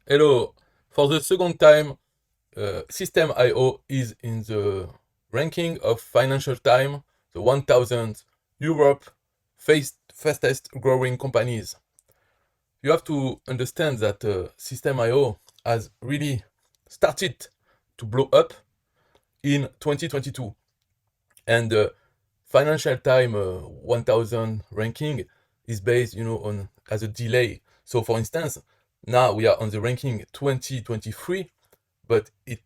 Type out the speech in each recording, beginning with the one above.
Hello. For the second time, SystemeIO is in the ranking of Financial Times, the 1000 Europe fastest growing companies. You have to understand that SystemeIO has really started to blow up in 2022. And the Financial Times 1000 ranking is based, on as a delay. So for instance, now we are on the ranking 2023, but it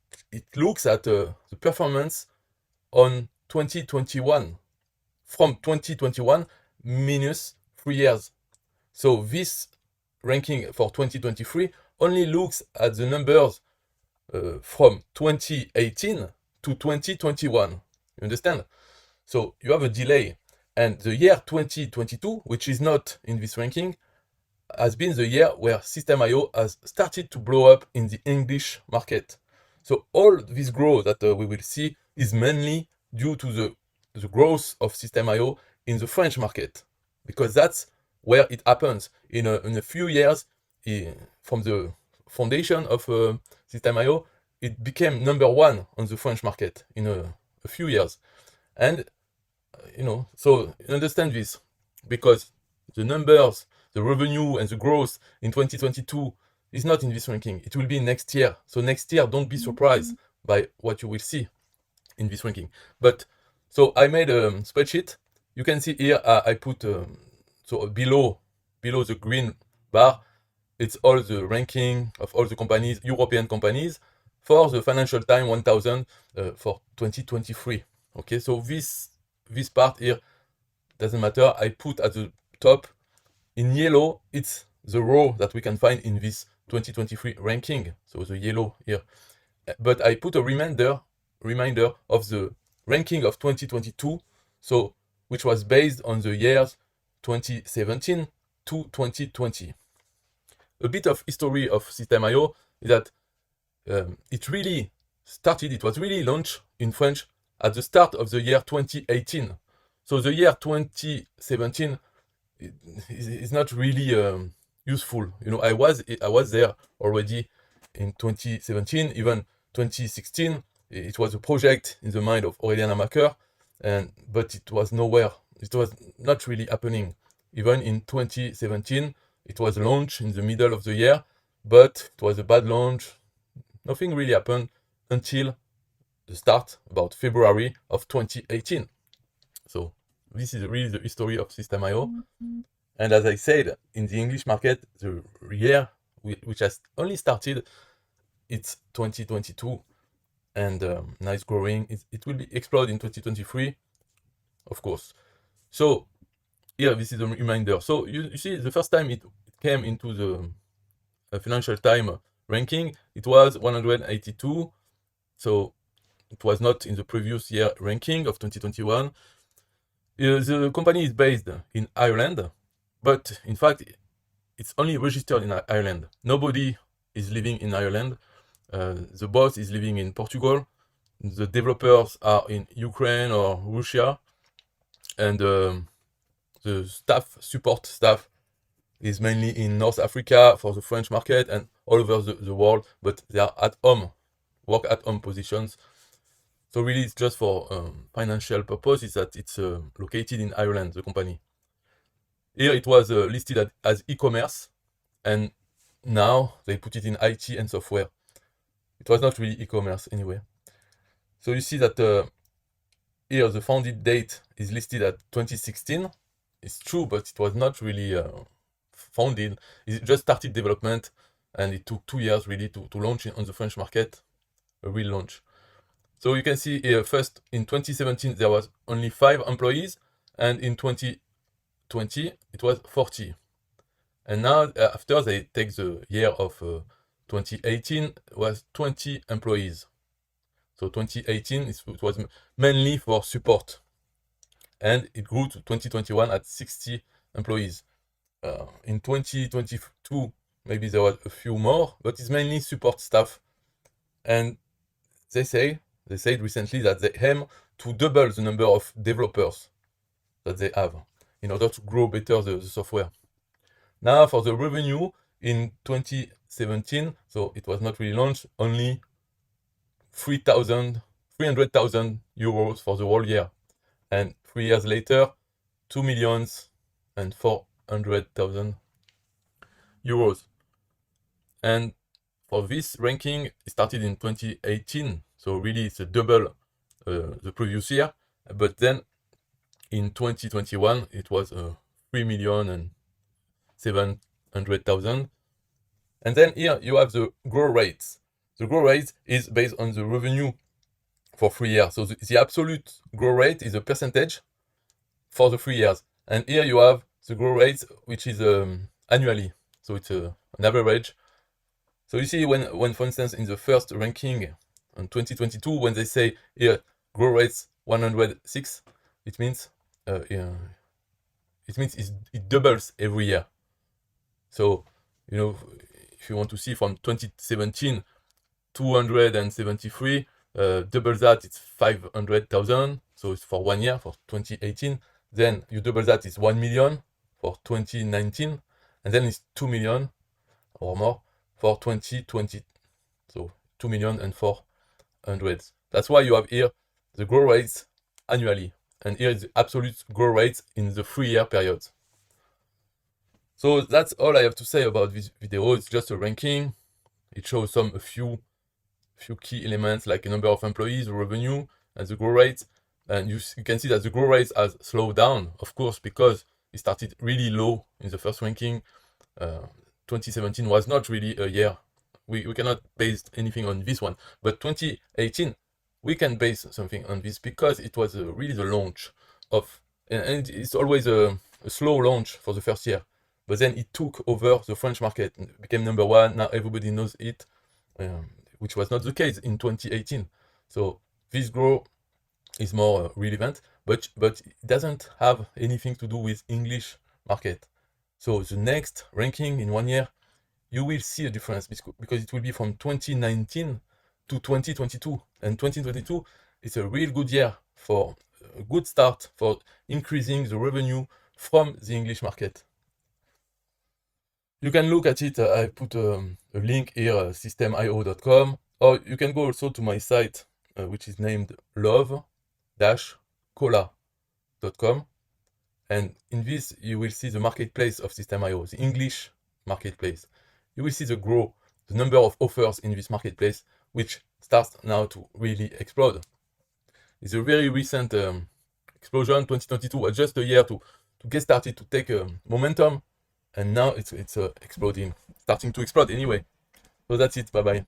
looks at the performance on 2021 from 2021 minus 3 years. So this ranking for 2023 only looks at the numbers from 2018 to 2021. You understand? So you have a delay. And the year 2022, which is not in this ranking, has been the year where SystemeIO has started to blow up in the English market. So all this growth that we will see is mainly due to the growth of SystemeIO in the French market, because that's where it happens. In a few years, from the foundation of SystemeIO, it became number one on the French market in a few years. And so you understand this, because the numbers, the revenue and the growth in 2022 is not in this ranking. It will be next year. So next year, don't be surprised by what you will see in this ranking. But so I made a spreadsheet. You can see here I put so below the green bar, it's all the ranking of all the companies, European companies, for the Financial Times 1000 for 2023. Okay, so this part here doesn't matter. I put at the top in yellow, it's the row that we can find in this 2023 ranking. So the yellow here. But I put a reminder of the ranking of 2022, so which was based on the years 2017 to 2020. A bit of history of SystemeIO is that it was really launched in French at the start of the year 2018. So the year 2017 is not really useful. I was there already in 2017, even 2016. It was a project in the mind of Aurélien Amaker, but it was nowhere. It was not really happening. Even in 2017, it was launched in the middle of the year, but it was a bad launch. Nothing really happened until the start, about February of 2018. So this is really the history of SystemeIO. And as I said, in the English market, the year which has only started, it's 2022, and now it's growing. It will explode in 2023, of course. So here, this is a reminder. So you see, the first time it came into the Financial Times ranking, it was 182. So it was not in the previous year ranking of 2021. The company is based in Ireland, but in fact, it's only registered in Ireland. Nobody is living in Ireland. The boss is living in Portugal. The developers are in Ukraine or Russia. And the support staff is mainly in North Africa for the French market and all over the world, but they are work at home positions. So really, it's just for financial purposes that it's located in Ireland, the company. Here it was listed as e-commerce, and now they put it in IT and software. It was not really e-commerce anyway. So you see that here the founded date is listed at 2016. It's true, but it was not really founded. It just started development, and it took 2 years really to launch on the French market, a real launch. So you can see here, first in 2017 there was only 5 employees, and in 2020 it was 40. And now after they take the year of 2018, it was 20 employees. So 2018 it was mainly for support, and it grew to 2021 at 60 employees. In 2022 maybe there was a few more, but it's mainly support staff. And they said recently that they aim to double the number of developers that they have in order to grow better the software. Now for the revenue in 2017, so it was not really launched, only 300,000 euros for the whole year. And 3 years later, 2,400,000 euros. And for this ranking, it started in 2018, so really it's a double the previous year. But then in 2021, it was 3,700,000. And then here you have the growth rates. The growth rate is based on the revenue for 3 years. So the absolute growth rate is a percentage for the 3 years. And here you have the growth rate, which is annually. So it's an average. So you see when, for instance, in the first ranking in 2022, when they say here growth rates 106, it means it doubles every year. So, you know, if you want to see from 2017, 273, double that, it's 500,000. So it's for 1 year, for 2018. Then you double that, it's 1 million for 2019. And then it's 2 million or more for 2020. So 2,400,000. That's why you have here the growth rates annually. And here is the absolute growth rate in the 3-year period. So that's all I have to say about this video. It's just a ranking. It shows a few key elements like the number of employees, revenue, and the growth rate. And you can see that the growth rate has slowed down, of course, because it started really low in the first ranking. 2017 was not really a year. We cannot base anything on this one. But 2018, we can base something on this because it was really the launch of, and it's always a slow launch for the first year. But then it took over the French market and became number 1. Now everybody knows it, which was not the case in 2018. So this growth is more relevant, but it doesn't have anything to do with English market. So the next ranking in 1 year, you will see a difference because it will be from 2019 to 2022. And 2022 is a real good year for a good start for increasing the revenue from the English market. You can look at it. I put a link here, SystemeIO.com, or you can go also to my site, which is named love-cola.com. And in this, you will see the marketplace of SystemeIO, the English marketplace. You will see the growth, the number of offers in this marketplace, which starts now to really explode. It's a very recent explosion. 2022 was just a year to get started, to take momentum. And now it's exploding, starting to explode anyway. So that's it. Bye-bye.